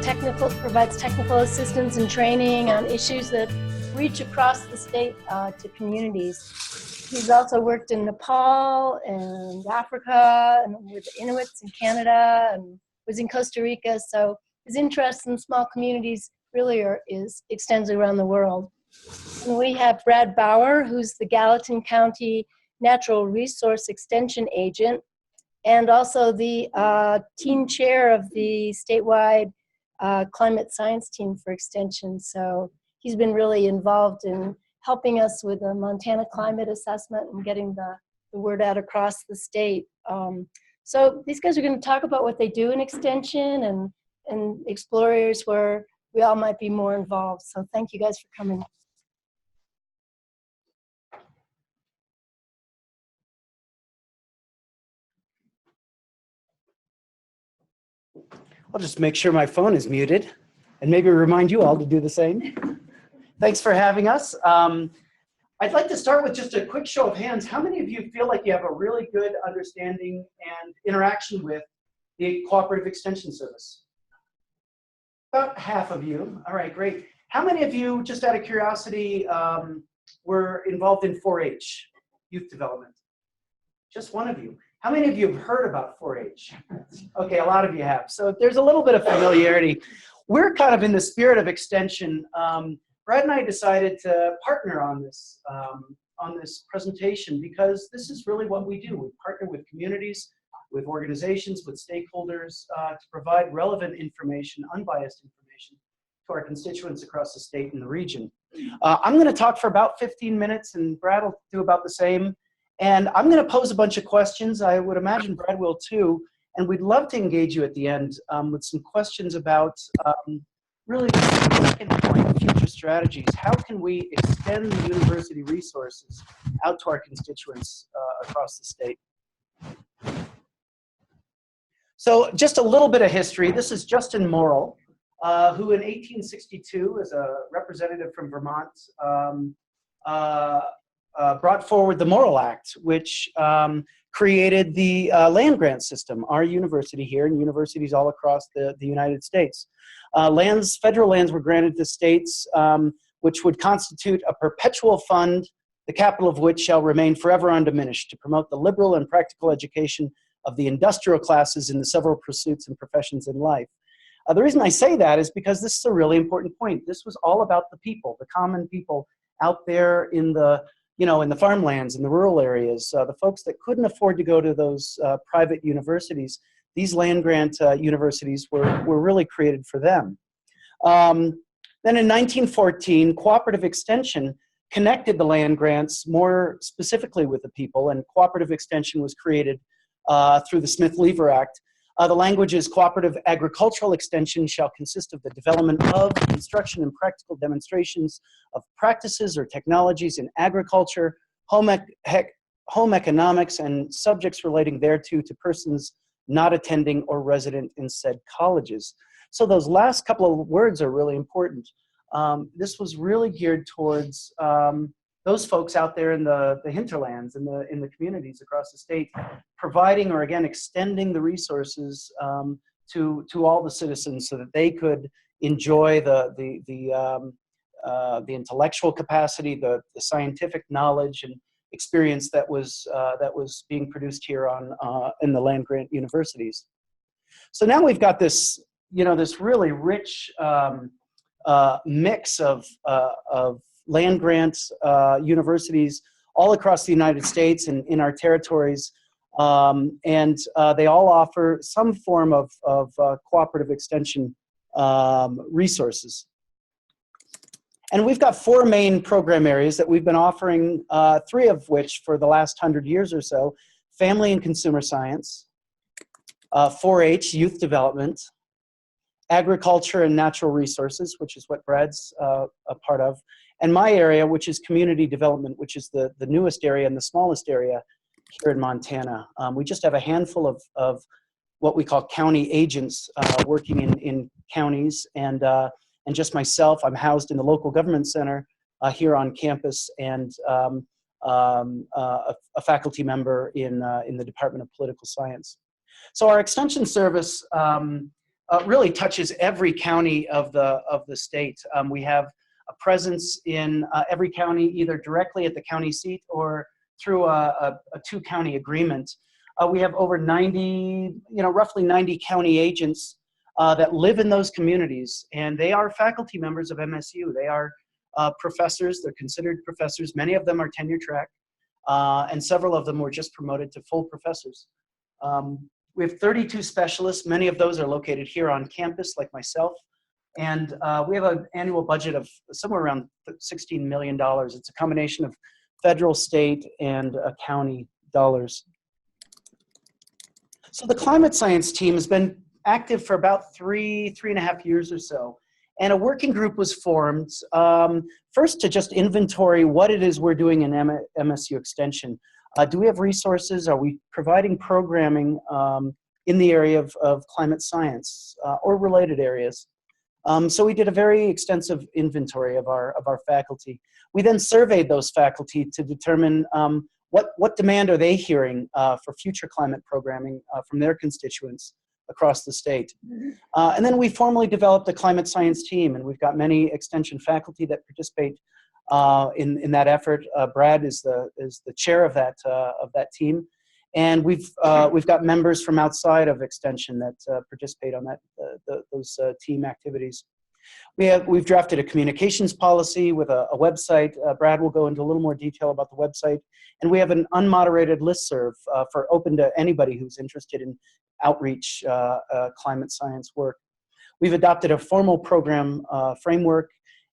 provides technical assistance and training on issues that reach across the state to communities. He's also worked in Nepal and Africa and with the Inuits in Canada and was in Costa Rica. So his interest in small communities really extends around the world. And we have Brad Bauer, who's the Gallatin County Natural Resource Extension Agent and also the team chair of the statewide climate science team for extension. So he's been really involved in helping us with the Montana climate assessment and getting the word out across the state. So these guys are going to talk about what they do in extension and explore areas where we all might be more involved. So thank you guys for coming. I'll just make sure my phone is muted and maybe remind you all to do the same. Thanks for having us. I'd like to start with just a quick show of hands. How many of you feel like you have a really good understanding and interaction with the Cooperative Extension Service? About half of you. All right, great. How many of you, just out of curiosity, were involved in 4-H, youth development? Just one of you. How many of you have heard about 4-H? Okay, a lot of you have. So there's a little bit of familiarity. We're kind of in the spirit of extension. Brad and I decided to partner on this presentation because this is really what we do. We partner with communities, with organizations, with stakeholders to provide relevant information, unbiased information to our constituents across the state and the region. I'm going to talk for about 15 minutes and Brad will do about the same. And I'm going to pose a bunch of questions. I would imagine Brad will too. And we'd love to engage you at the end with some questions about really the second point, future strategies. How can we extend the university resources out to our constituents across the state? So just a little bit of history. This is Justin Morrill, who in 1862, as a representative from Vermont, brought forward the Morrill Act, which created the land grant system, our university here and universities all across the United States. Federal lands were granted to states, which would constitute a perpetual fund, the capital of which shall remain forever undiminished, to promote the liberal and practical education of the industrial classes in the several pursuits and professions in life. The reason I say that is because this is a really important point. This was all about the people, the common people out there in the farmlands, in the rural areas, the folks that couldn't afford to go to those private universities. These land grant universities were really created for them. Then in 1914, cooperative extension connected the land grants more specifically with the people, and cooperative extension was created through the Smith-Lever Act. The language is cooperative agricultural extension shall consist of the development of, instruction and practical demonstrations of practices or technologies in agriculture, home economics, and subjects relating thereto to persons not attending or resident in said colleges. So those last couple of words are really important. This was really geared towards those folks out there in the hinterlands, in the communities across the state, providing or again extending the resources to all the citizens so that they could enjoy the intellectual capacity, the scientific knowledge and experience that was being produced here in the land grant universities. So now we've got this this really rich mix of land grants universities all across the United States and in our territories, and they all offer some form of cooperative extension resources. And we've got 4 main program areas that we've been offering, 3 of which for the last 100 years or so: family and consumer science, 4-H, youth development, agriculture and natural resources, which is what Brad's a part of, and my area, which is community development, which is the newest area and the smallest area here in Montana. We just have a handful of what we call county agents working in counties, and just myself. I'm housed in the local government center here on campus, and a faculty member in the Department of Political Science. So our extension service really touches every county of the state. We have a presence in every county, either directly at the county seat or through a two-county agreement. We have over 90, roughly 90 county agents that live in those communities, and they are faculty members of MSU. They are professors. They're considered professors. Many of them are tenure track, and several of them were just promoted to full professors. We have 32 specialists. Many of those are located here on campus, like myself. And we have an annual budget of somewhere around $16 million. It's a combination of federal, state, and county dollars. So the climate science team has been active for about three and a half years or so. And a working group was formed, first to just inventory what it is we're doing in MSU Extension. Do we have resources? Are we providing programming in the area of climate science or related areas? So we did a very extensive inventory of our faculty. We then surveyed those faculty to determine what demand are they hearing for future climate programming from their constituents across the state. And then we formally developed a climate science team, and we've got many extension faculty that participate in that effort. Brad is the chair of that team, and we've got members from outside of extension that participate on those team activities. We've drafted a communications policy with a website. Brad will go into a little more detail about the website, and we have an unmoderated listserv for open to anybody who's interested in outreach climate science work. We've adopted a formal program framework,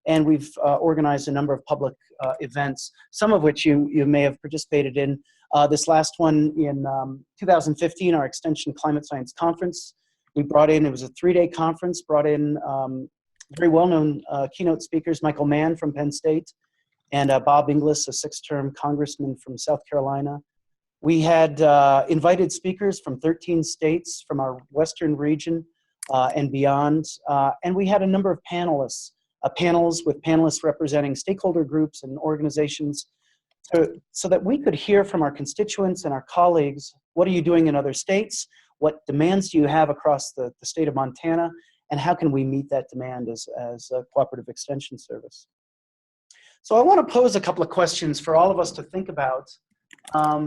and we've organized a number of public events, some of which you may have participated in. This last one in 2015, our Extension Climate Science Conference. We brought in, it was a 3-day conference, brought in very well-known keynote speakers, Michael Mann from Penn State, and Bob Inglis, a 6-term congressman from South Carolina. We had invited speakers from 13 states from our western region and beyond, and we had a number of panelists, panels with panelists representing stakeholder groups and organizations so that we could hear from our constituents and our colleagues, what are you doing in other states? What demands do you have across the state of Montana? And how can we meet that demand as a cooperative extension service? So I want to pose a couple of questions for all of us to think about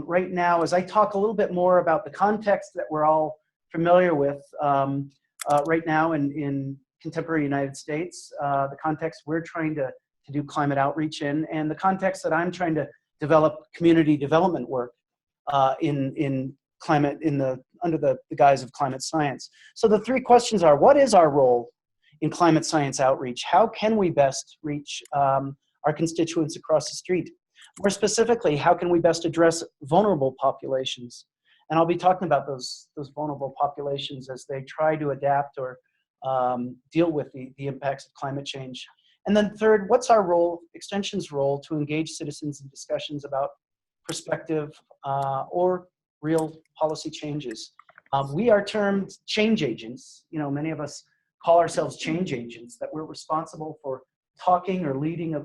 right now as I talk a little bit more about the context that we're all familiar with right now in contemporary United States, the context we're trying to do climate outreach in, and the context that I'm trying to develop community development work in climate, under the guise of climate science. So the 3 questions are, what is our role in climate science outreach? How can we best reach our constituents across the street? More specifically, how can we best address vulnerable populations? And I'll be talking about those vulnerable populations as they try to adapt or deal with the impacts of climate change. And then third, what's our role, Extension's role, to engage citizens in discussions about prospective or real policy changes? We are termed change agents. You know, many of us call ourselves change agents, that we're responsible for talking or leading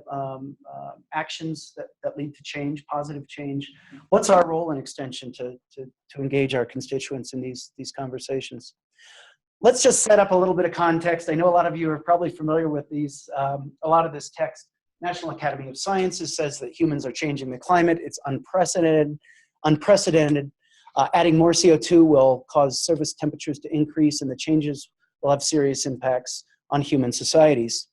actions that lead to change, positive change. What's our role in Extension to engage our constituents in these conversations? Let's just set up a little bit of context. I know a lot of you are probably familiar with these, a lot of this text. National Academy of Sciences says that humans are changing the climate. It's unprecedented. Adding more CO2 will cause surface temperatures to increase, and the changes will have serious impacts on human societies.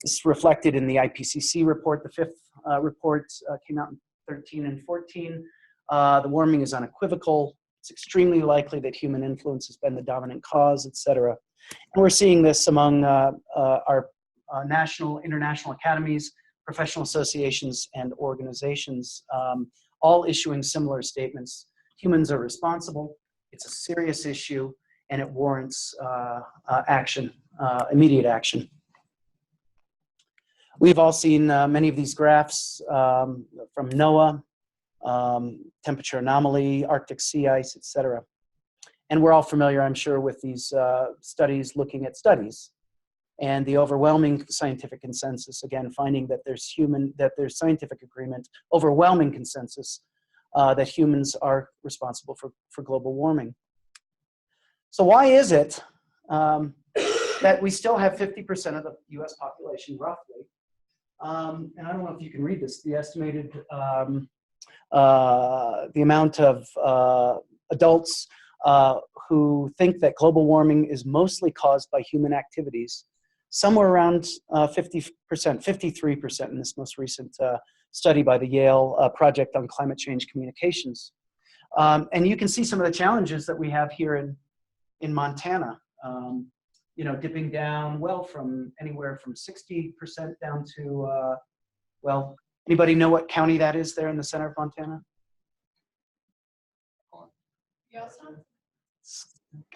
This is reflected in the IPCC report. The 5th report came out in 13 and 14. The warming is unequivocal. It's extremely likely that human influence has been the dominant cause, et cetera. And we're seeing this among our national, international academies, professional associations, and organizations, all issuing similar statements. Humans are responsible, it's a serious issue, and it warrants action, immediate action. We've all seen many of these graphs from NOAA, temperature anomaly, Arctic sea ice, et cetera. And we're all familiar, I'm sure, with these studies looking at studies. And the overwhelming scientific consensus, again, finding that there's scientific agreement, overwhelming consensus, that humans are responsible for global warming. So why is it that we still have 50% of the US population, roughly. And I don't know if you can read this, the estimated, the amount of adults who think that global warming is mostly caused by human activities, somewhere around 50%, 53% in this most recent study by the Yale Project on Climate Change Communications. And you can see some of the challenges that we have here in Montana. You know, dipping down, well, from anywhere from 60% down to, well, anybody know what county that is there in the center of Montana?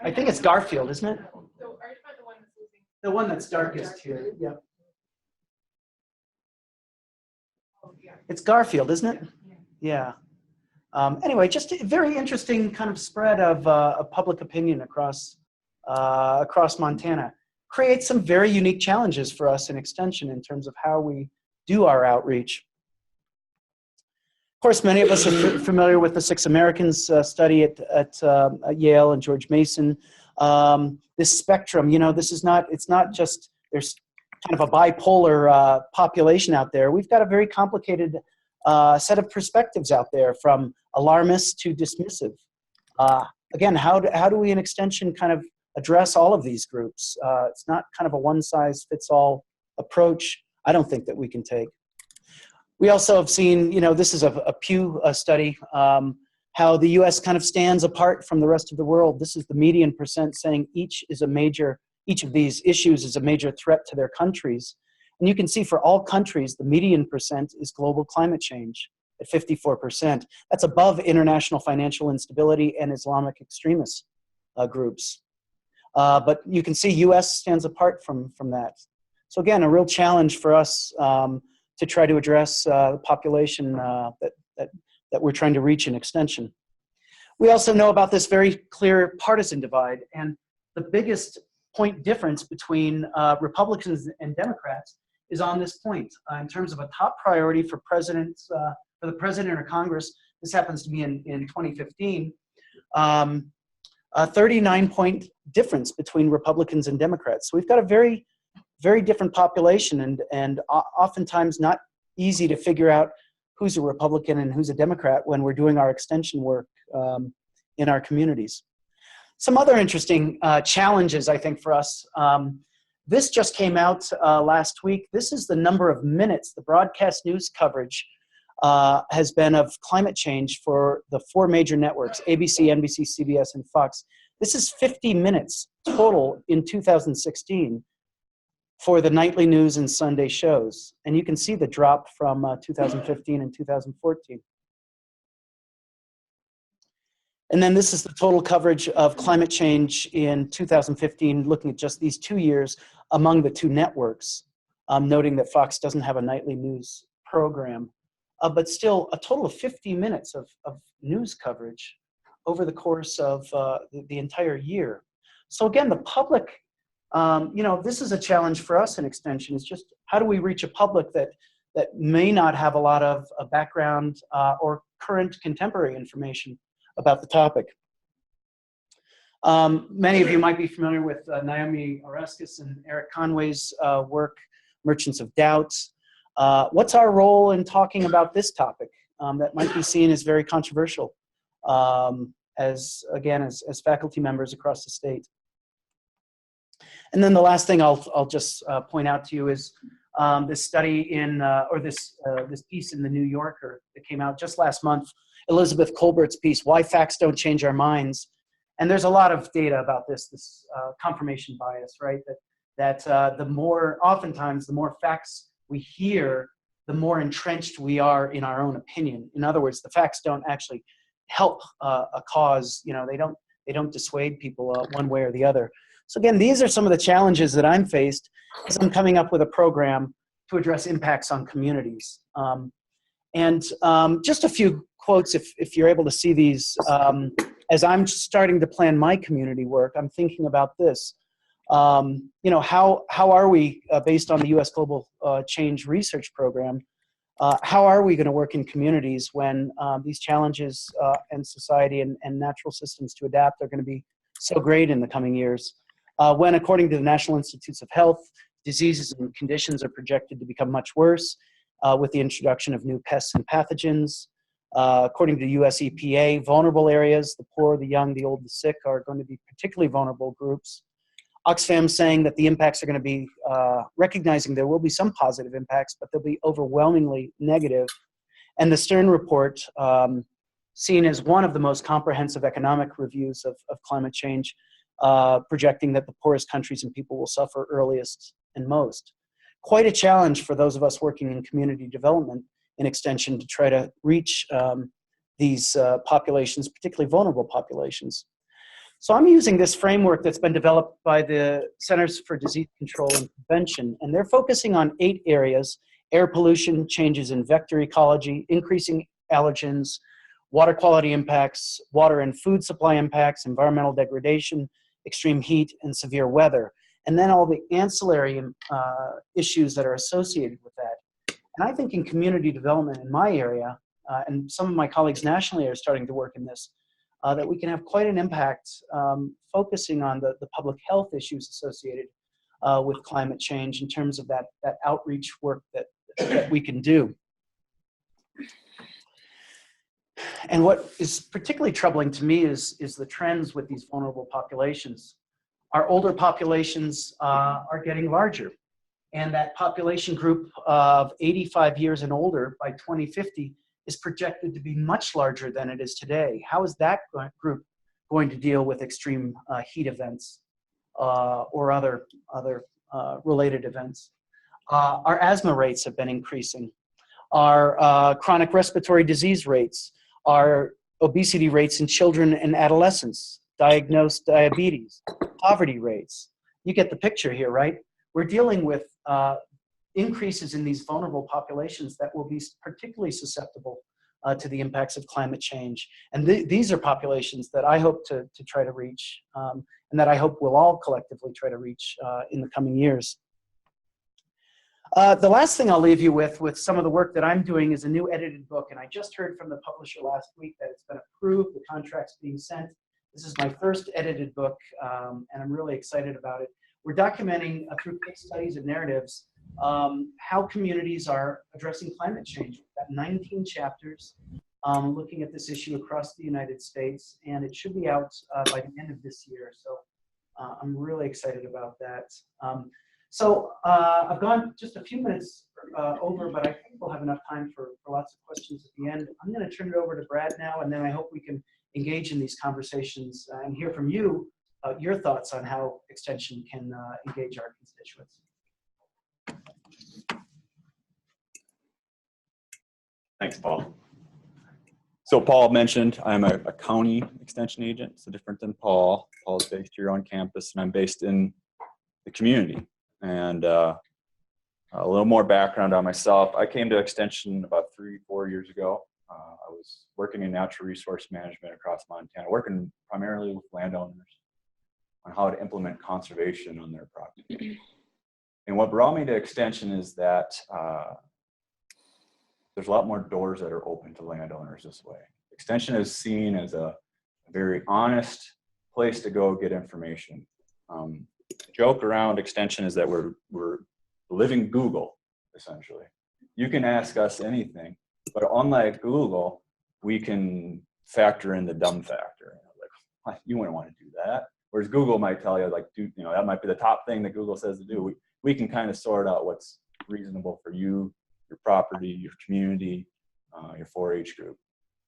I think it's Garfield, isn't it? So are you talking the one that's losing? The one that's darkest here, yeah. Oh, yeah. It's Garfield, isn't it? Yeah. Anyway, just a very interesting kind of spread of public opinion across Montana. Creates some very unique challenges for us in Extension in terms of how we do our outreach. Of course, many of us are familiar with the 6 Americans study at Yale and George Mason. This spectrum, you know, this is not, it's not just, there's kind of a bipolar population out there. We've got a very complicated set of perspectives out there, from alarmist to dismissive. Again, how do we in Extension kind of address all of these groups? It's not kind of a one-size-fits-all approach, I don't think, that we can take. We also have seen, you know, this is a Pew study, how the US kind of stands apart from the rest of the world. This is the median percent saying each of these issues is a major threat to their countries. And you can see for all countries, the median percent is global climate change at 54%. That's above international financial instability and Islamic extremist groups. But you can see US stands apart from that. So again, a real challenge for us to try to address the population that we're trying to reach in Extension. We also know about this very clear partisan divide, and the biggest point difference between Republicans and Democrats is on this point. In terms of a top priority for presidents, for the president or Congress, this happens to be in 2015, a 39-point difference between Republicans and Democrats. So we've got a very, very different population, and oftentimes not easy to figure out who's a Republican and who's a Democrat when we're doing our extension work in our communities. Some other interesting challenges, I think, for us. This just came out last week. This is the number of minutes the broadcast news coverage has been of climate change for the 4 major networks, ABC, NBC, CBS, and Fox. This is 50 minutes total in 2016 for the nightly news and Sunday shows. And you can see the drop from 2015 and 2014. And then this is the total coverage of climate change in 2015, looking at just these 2 years among the 2 networks, noting that Fox doesn't have a nightly news program. But still, a total of 50 minutes of news coverage over the course of the entire year. So again, the public, you know, this is a challenge for us in Extension. It's just, how do we reach a public that may not have a lot of background or current contemporary information about the topic? Many of you might be familiar with Naomi Oreskes and Eric Conway's work, Merchants of Doubt. What's our role in talking about this topic that might be seen as very controversial as faculty members across the state? And then the last thing I'll just point out to you is this study this piece in the New Yorker that came out just last month, Elizabeth Colbert's piece, Why Facts Don't Change Our Minds. And there's a lot of data about this confirmation bias, right? That oftentimes the more facts we hear, the more entrenched we are in our own opinion. In other words, the facts don't actually help a cause. You know, they don't dissuade people one way or the other. So again, these are some of the challenges that I'm faced as I'm coming up with a program to address impacts on communities. Just a few quotes, if you're able to see these. As I'm starting to plan my community work, I'm thinking about this. You know, how are we, based on the U.S. Global Change Research Program, how are we going to work in communities when these challenges and society and natural systems to adapt are going to be so great in the coming years? when, according to the National Institutes of Health, diseases and conditions are projected to become much worse with the introduction of new pests and pathogens. According to the US EPA, vulnerable areas, the poor, the young, the old, the sick, are going to be particularly vulnerable groups. Oxfam saying that the impacts are going to be, recognizing there will be some positive impacts, but they'll be overwhelmingly negative. And the Stern report, seen as one of the most comprehensive economic reviews of climate change, projecting that the poorest countries and people will suffer earliest and most. Quite a challenge for those of us working in community development in extension to try to reach these populations, particularly vulnerable populations. So I'm using this framework that's been developed by the Centers for Disease Control and Prevention, and they're focusing on 8 areas: air pollution, changes in vector ecology, increasing allergens, water quality impacts, water and food supply impacts, environmental degradation, extreme heat, and severe weather. And then all the ancillary issues that are associated with that. And I think in community development in my area, and some of my colleagues nationally are starting to work in this, that we can have quite an impact focusing on the public health issues associated with climate change in terms of that outreach work that we can do. And what is particularly troubling to me is the trends with these vulnerable populations. Our older populations are getting larger, and that population group of 85 years and older by 2050 is projected to be much larger than it is today. How is that group going to deal with extreme heat events or other related events? Our asthma rates have been increasing. Our chronic respiratory disease rates, our obesity rates in children and adolescents, diagnosed diabetes, poverty rates. You get the picture here, right? We're dealing with increases in these vulnerable populations that will be particularly susceptible to the impacts of climate change. And these are populations that I hope to try to reach, and that I hope we'll all collectively try to reach in the coming years. The last thing I'll leave you with some of the work that I'm doing is a new edited book, and I just heard from the publisher last week that it's been approved, the contract's being sent. This is my first edited book, and I'm really excited about it. We're documenting through case studies and narratives how communities are addressing climate change. We've got 19 chapters looking at this issue across the United States, and it should be out by the end of this year. So I'm really excited about that. So I've gone just a few minutes over, but I think we'll have enough time for lots of questions at the end. I'm going to turn it over to Brad now, and then I hope we can engage in these conversations and hear from you your thoughts on how Extension can engage our constituents. Thanks, Paul. So Paul mentioned I'm a county extension agent, so different than Paul. Paul's based here on campus, and I'm based in the community. And a little more background on myself. I came to Extension about 3-4 years ago. I was working in natural resource management across Montana, working primarily with landowners on how to implement conservation on their property. And what brought me to Extension is that there's a lot more doors that are open to landowners this way. Extension is seen as a very honest place to go get information. The joke around Extension is that we're living Google, essentially. You can ask us anything, but unlike Google, we can factor in the dumb factor. Like, you wouldn't want to do that. Whereas Google might tell you, like, that might be the top thing that Google says to do. We can kind of sort out what's reasonable for you, your property, your community, your 4-H group.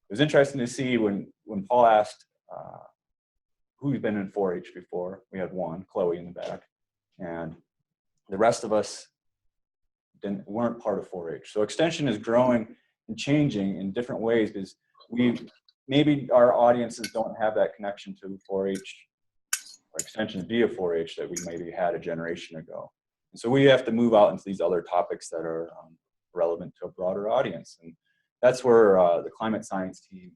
It was interesting to see when Paul asked who's been in 4-H before. We had one, Chloe, in the back, and the rest of us weren't part of 4-H. So Extension is growing and changing in different ways because maybe our audiences don't have that connection to 4-H or Extension via 4-H that we maybe had a generation ago. And so we have to move out into these other topics that are relevant to a broader audience. And that's where the climate science team,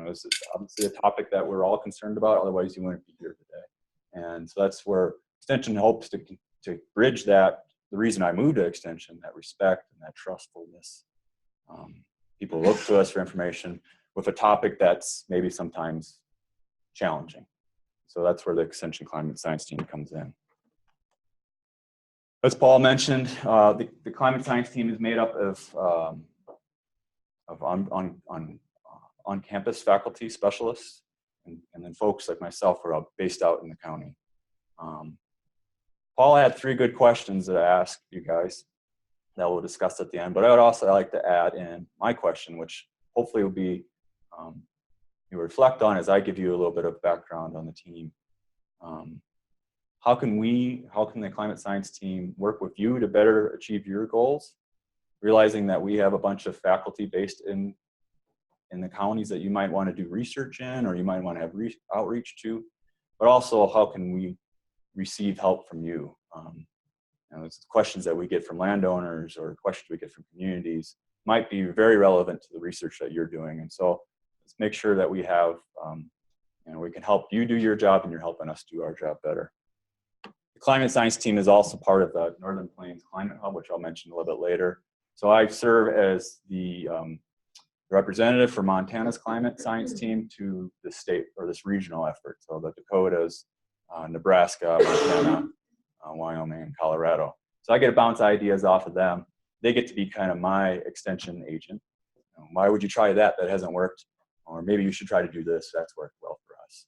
is obviously a topic that we're all concerned about, otherwise you wouldn't be here today. And so that's where Extension hopes to bridge that, the reason I moved to Extension, that respect and that trustfulness. People look to us for information with a topic that's maybe sometimes challenging. So that's where the Extension Climate Science team comes in. As Paul mentioned, the climate science team is made up of on-campus faculty specialists, and then folks like myself who are based out in the county. Paul had 3 good questions that I asked you guys that we'll discuss at the end, but I would also like to add in my question, which hopefully will be you reflect on as I give you a little bit of background on the team. How can the climate science team work with you to better achieve your goals? Realizing that we have a bunch of faculty based in the counties that you might want to do research in, or you might want to have outreach to, but also how can we receive help from you? It's questions that we get from landowners or questions we get from communities might be very relevant to the research that you're doing. And so let's make sure that we have, we can help you do your job and you're helping us do our job better. The climate science team is also part of the Northern Plains Climate Hub, which I'll mention a little bit later. So I serve as the representative for Montana's climate science team to the state or this regional effort. So the Dakotas, Nebraska, Montana, Wyoming, and Colorado. So I get to bounce ideas off of them. They get to be kind of my extension agent. Why would you try that? That hasn't worked. Or maybe you should try to do this. That's worked well for us.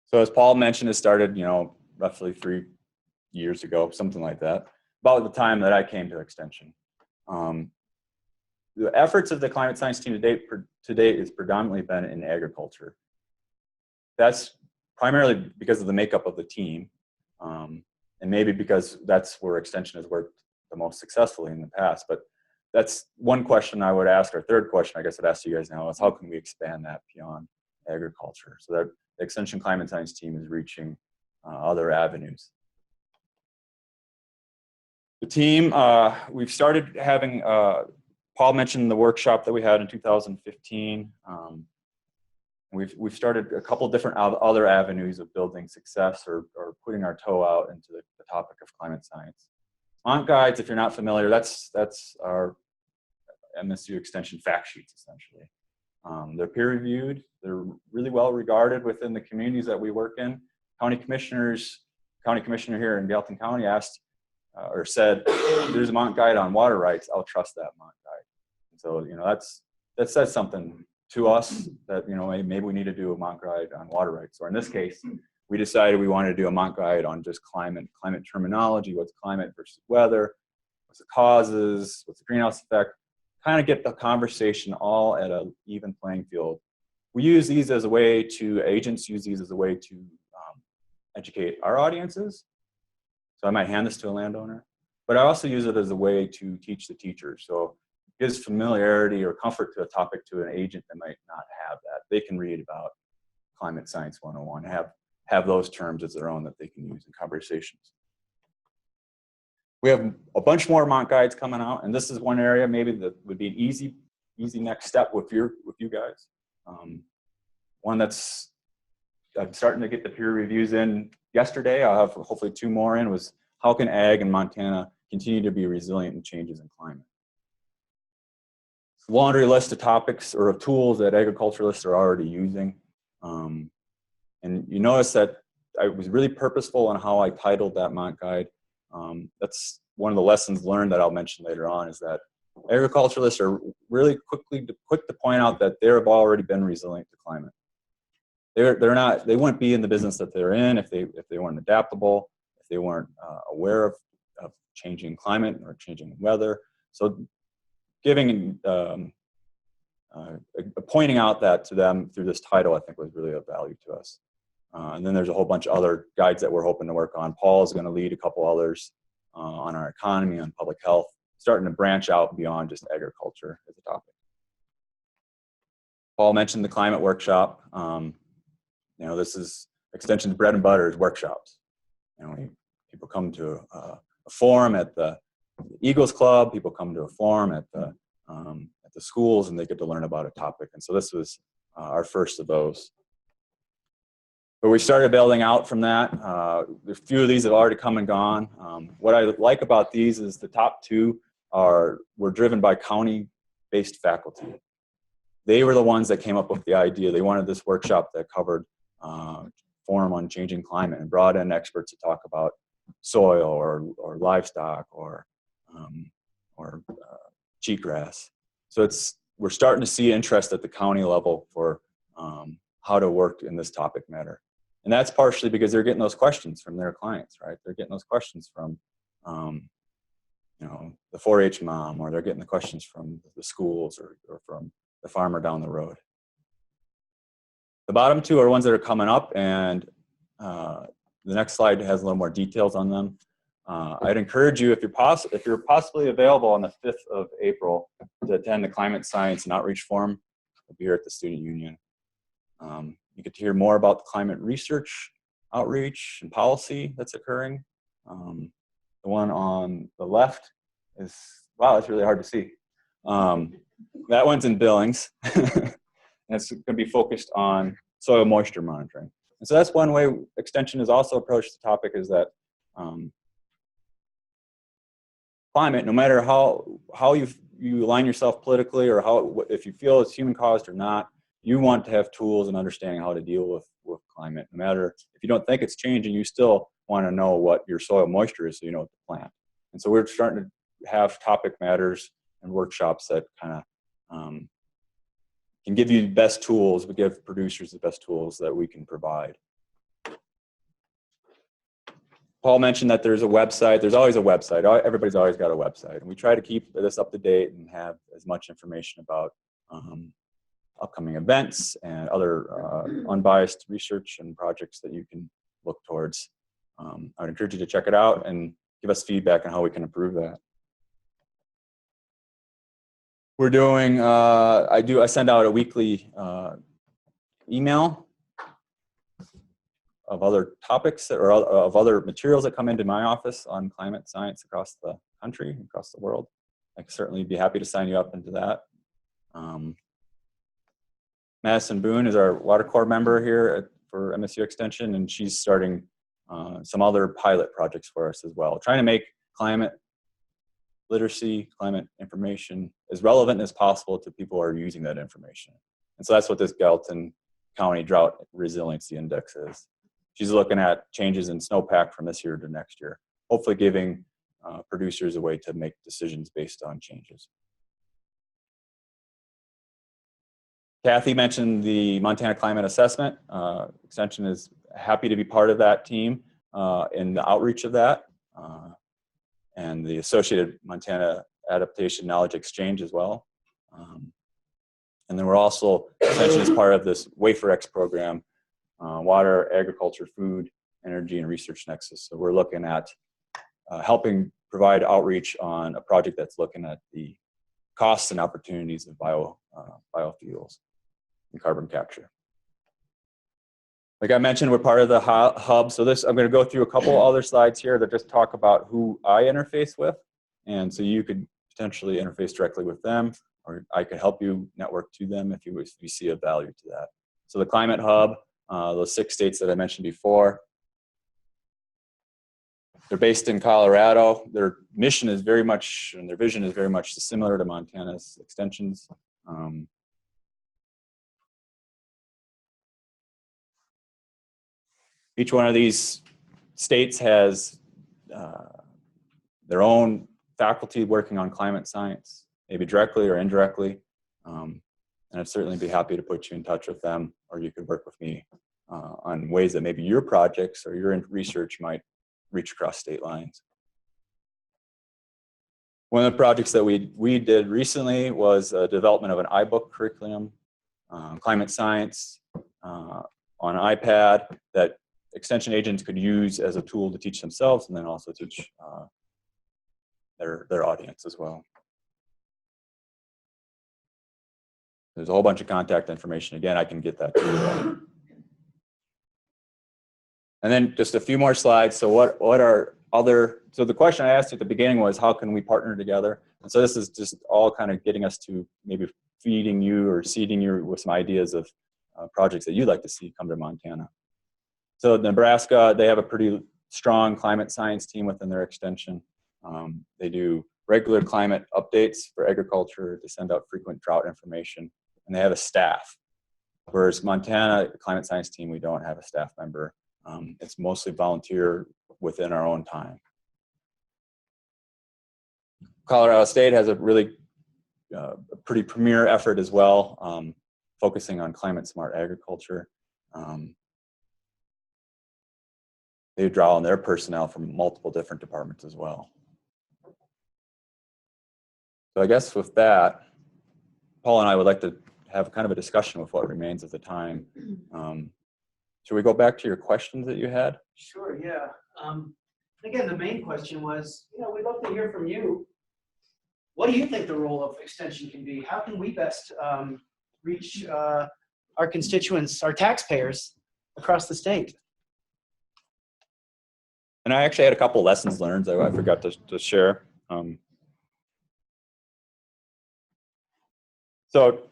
So as Paul mentioned, it started, roughly 3 years ago, something like that, about the time that I came to Extension. The efforts of the climate science team to date has predominantly been in agriculture. That's primarily because of the makeup of the team, and maybe because that's where Extension has worked the most successfully in the past. But that's one question I would ask, or third question I guess I'd ask you guys now, is how can we expand that beyond agriculture so that the Extension Climate Science team is reaching other avenues. The team, we've started having, Paul mentioned the workshop that we had in 2015. We've started a couple different other avenues of building success or putting our toe out into the topic of climate science. Mont guides, if you're not familiar, that's our MSU Extension fact sheets, essentially. They're peer reviewed. They're really well regarded within the communities that we work in. County commissioner here in Gallatin County asked or said, "There's a Mont guide on water rights. I'll trust that Mont guide." And so that says something to us that maybe we need to do a Mont guide on water rights. Or in this case, we decided we wanted to do a Mont guide on just climate terminology. What's climate versus weather? What's the causes? What's the greenhouse effect? Kind of get the conversation all at an even playing field. We use these as a way to, agents use these as a way to educate our audiences. So I might hand this to a landowner, but I also use it as a way to teach the teachers. So it gives familiarity or comfort to a topic to an agent that might not have that. They can read about Climate Science 101, have those terms as their own that they can use in conversations. We have a bunch more Mont guides coming out, and this is one area maybe that would be an easy next step with you guys. One that's I'm starting to get the peer reviews in yesterday. I'll have hopefully 2 more in. Was how can ag in Montana continue to be resilient in changes in climate? It's a laundry list of topics or of tools that agriculturalists are already using, and you notice that I was really purposeful in how I titled that Mont guide. That's one of the lessons learned that I'll mention later on, is that agriculturalists are really quick to point out that they have already been resilient to climate. They wouldn't be in the business that they're in if they weren't adaptable, if they weren't aware of changing climate or changing weather. So giving pointing out that to them through this title, I think, was really of value to us. And then there's a whole bunch of other guides that we're hoping to work on. Paul is going to lead a couple others on our economy, on public health, starting to branch out beyond just agriculture as a topic. Paul mentioned the climate workshop. This is Extension's bread and butter is workshops. People come to a forum at the Eagles Club. People come to a forum at the schools, and they get to learn about a topic. And so this was our first of those. But we started building out from that. A few of these have already come and gone. What I like about these is the top 2 were driven by county-based faculty. they were the ones that came up with the idea. They wanted this workshop that covered forum on changing climate and brought in experts to talk about soil or livestock or cheatgrass. So we're starting to see interest at the county level for how to work in this topic matter. And that's partially because they're getting those questions from their clients, right? They're getting those questions from, the 4-H mom, or they're getting the questions from the schools or from the farmer down the road. The bottom two are ones that are coming up, and the next slide has a little more details on them. I'd encourage you, if you're possibly available on the 5th of April, to attend the Climate Science and Outreach Forum. We'll be here at the Student Union. You get to hear more about the climate research, outreach, and policy that's occurring. The one on the left is, wow, that's really hard to see. That one's in Billings. And it's going to be focused on soil moisture monitoring. And so that's one way Extension has also approached the topic, is that climate, no matter how you align yourself politically, or if you feel it's human caused or not, you want to have tools and understanding how to deal with climate. No matter if you don't think it's changing, you still want to know what your soil moisture is so you know what to plant. And so we're starting to have topic matters and workshops that kind of can give you the best tools, but give producers the best tools that we can provide. Paul mentioned that there's a website. There's always a website. Everybody's always got a website. And we try to keep this up to date and have as much information about upcoming events and other unbiased research and projects that you can look towards. I would encourage you to check it out and give us feedback on how we can improve that. We're doing, I send out a weekly email of other topics or of other materials that come into my office on climate science across the country, across the world. I can certainly be happy to sign you up into that. Madison Boon is our Water Corps member here for MSU Extension, and she's starting some other pilot projects for us as well, trying to make climate literacy, climate information as relevant as possible to people who are using that information. And so that's what this Gallatin County Drought Resiliency Index is. She's looking at changes in snowpack from this year to next year, hopefully giving producers a way to make decisions based on changes. Kathy mentioned the Montana Climate Assessment. Extension is happy to be part of that team in the outreach of that, and the associated Montana Adaptation Knowledge Exchange as well. And then we're also, Extension is part of this WaferX program, Water, Agriculture, Food, Energy, and Research Nexus. So we're looking at helping provide outreach on a project that's looking at the costs and opportunities of biofuels and carbon capture. Like I mentioned, we're part of the hub. So I'm going to go through a couple other slides here that just talk about who I interface with. And so you could potentially interface directly with them, or I could help you network to them if you see a value to that. So the Climate Hub, those 6 states that I mentioned before, they're based in Colorado. Their mission is very much, and their vision is very much similar to Montana's Extensions. Each one of these states has their own faculty working on climate science, maybe directly or indirectly. And I'd certainly be happy to put you in touch with them, or you could work with me on ways that maybe your projects or your research might reach across state lines. One of the projects that we did recently was development of an Ibook curriculum, climate science on an iPad that Extension agents could use as a tool to teach themselves, and then also teach their audience as well. There's a whole bunch of contact information. Again, I can get that to you. And then just a few more slides. So what are other, so the question I asked you at the beginning was, how can we partner together? And so this is just all kind of getting us to maybe feeding you or seeding you with some ideas of projects that you'd like to see come to Montana. So Nebraska, they have a pretty strong climate science team within their extension. They do regular climate updates for agriculture to send out frequent drought information. and they have a staff. Whereas Montana Climate Science Team, we don't have a staff member. It's mostly volunteer within our own time. Colorado State has a really pretty premier effort as well, focusing on climate smart agriculture. They draw on their personnel from multiple different departments as well. So I guess with that, Paul and I would like to have kind of a discussion with what remains of the time. Should we go back to your questions that you had? Sure, yeah. Again, the main question was, we'd love to hear from you. What do you think the role of extension can be? How can we best reach our constituents, our taxpayers across the state? And I actually had a couple lessons learned that I forgot to share. So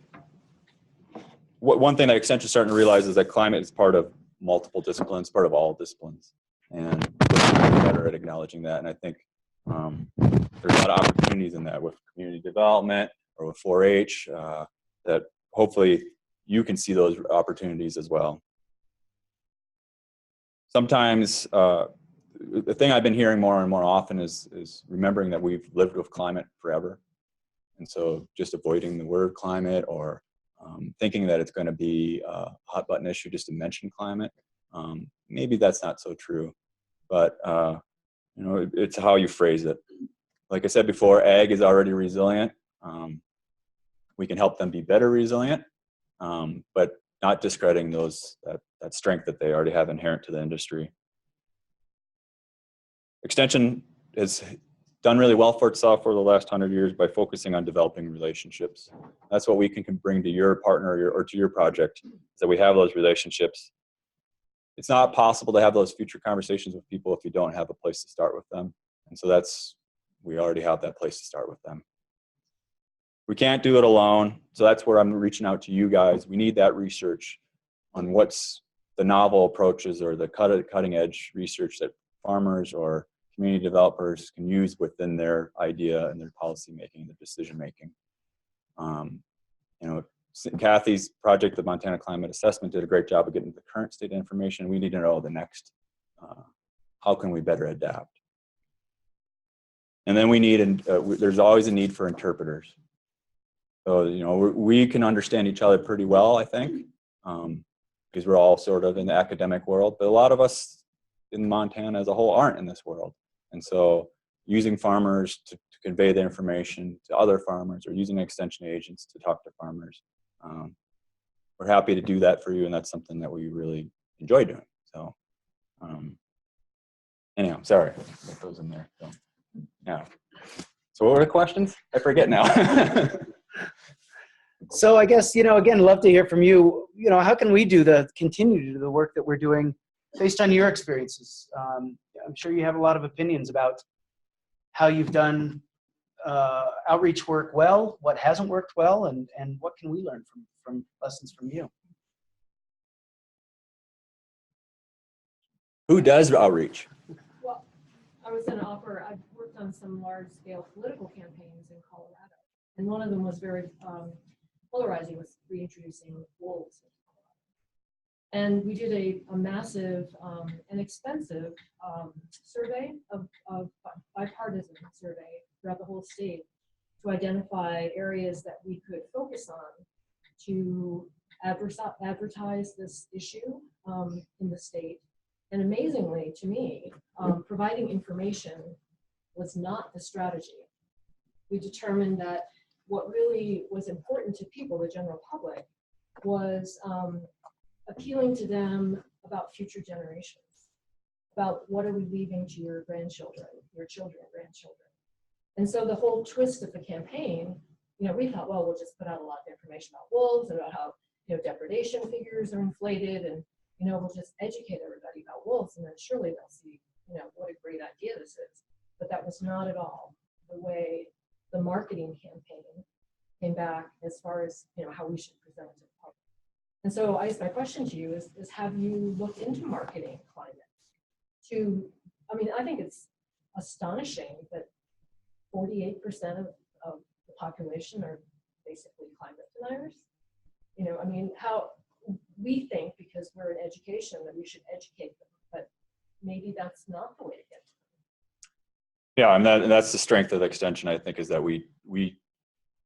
one thing that Extension is starting to realize is that climate is part of multiple disciplines, part of all disciplines. And we're better at acknowledging that. And I think there's a lot of opportunities in that with community development or with 4-H that hopefully you can see those opportunities as well. Sometimes the thing I've been hearing more and more often is remembering that we've lived with climate forever. And so just avoiding the word climate or thinking that it's going to be a hot button issue just to mention climate, maybe that's not so true. But it's how you phrase it. Like I said before, ag is already resilient. We can help them be better resilient, but not discrediting that strength that they already have inherent to the industry. Extension has done really well for itself for the last 100 years by focusing on developing relationships. That's what we can bring to your partner or to your project, is that we have those relationships. It's not possible to have those future conversations with people if you don't have a place to start with them. And so we already have that place to start with them. We can't do it alone. So that's where I'm reaching out to you guys. We need that research on what's the novel approaches or the cutting edge research that farmers or community developers can use within their idea and their policy making and their decision making. Kathy's project, the Montana Climate Assessment, did a great job of getting the current state information. We need to know the next. How can we better adapt? And then we need, there's always a need for interpreters. So, we can understand each other pretty well, I think, because we're all sort of in the academic world, but a lot of us in Montana as a whole aren't in this world. And so using farmers to convey the information to other farmers or using extension agents to talk to farmers, we're happy to do that for you. And that's something that we really enjoy doing. So anyhow, sorry, put those in there. So, yeah. So what were the questions? I forget now. So I guess, again, love to hear from you. How can we continue to do the work that we're doing based on your experiences? I'm sure you have a lot of opinions about how you've done outreach work well, what hasn't worked well, and what can we learn from lessons from you? Who does outreach? Well, I was going to offer, I've worked on some large-scale political campaigns in Colorado, and one of them was very polarizing, was reintroducing wolves. And we did a massive and expensive survey of bipartisan survey throughout the whole state to identify areas that we could focus on to advertise this issue in the state. And amazingly to me, providing information was not the strategy. We determined that what really was important to people, the general public, was appealing to them about future generations, about what are we leaving to your grandchildren, your children, grandchildren. And so the whole twist of the campaign, we thought, well, we'll just put out a lot of information about wolves, about how depredation figures are inflated, and we'll just educate everybody about wolves, and then surely they'll see, what a great idea this is. But that was not at all the way the marketing campaign came back as far as how we should present it to the public. And so I guess my question to you is have you looked into marketing climate? I think it's astonishing that 48% of the population are basically climate deniers. You know, I mean, how we think, because we're in education, that we should educate them, but maybe that's not the way to get to them. Yeah, and that's the strength of the extension, I think, is that we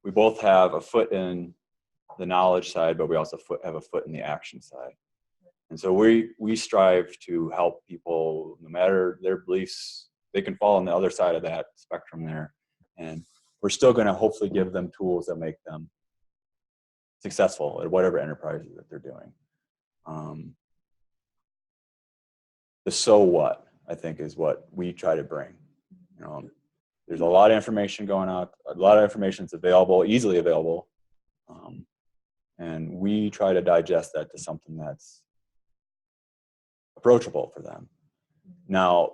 both have a foot in the knowledge side, but we also have a foot in the action side. And so we strive to help people, no matter their beliefs. They can fall on the other side of that spectrum there, and we're still going to hopefully give them tools that make them successful at whatever enterprise that they're doing. The so what, I think, is what we try to bring. You know, there's a lot of information going out, a lot of information that's available, easily available, and we try to digest that to something that's approachable for them. Now,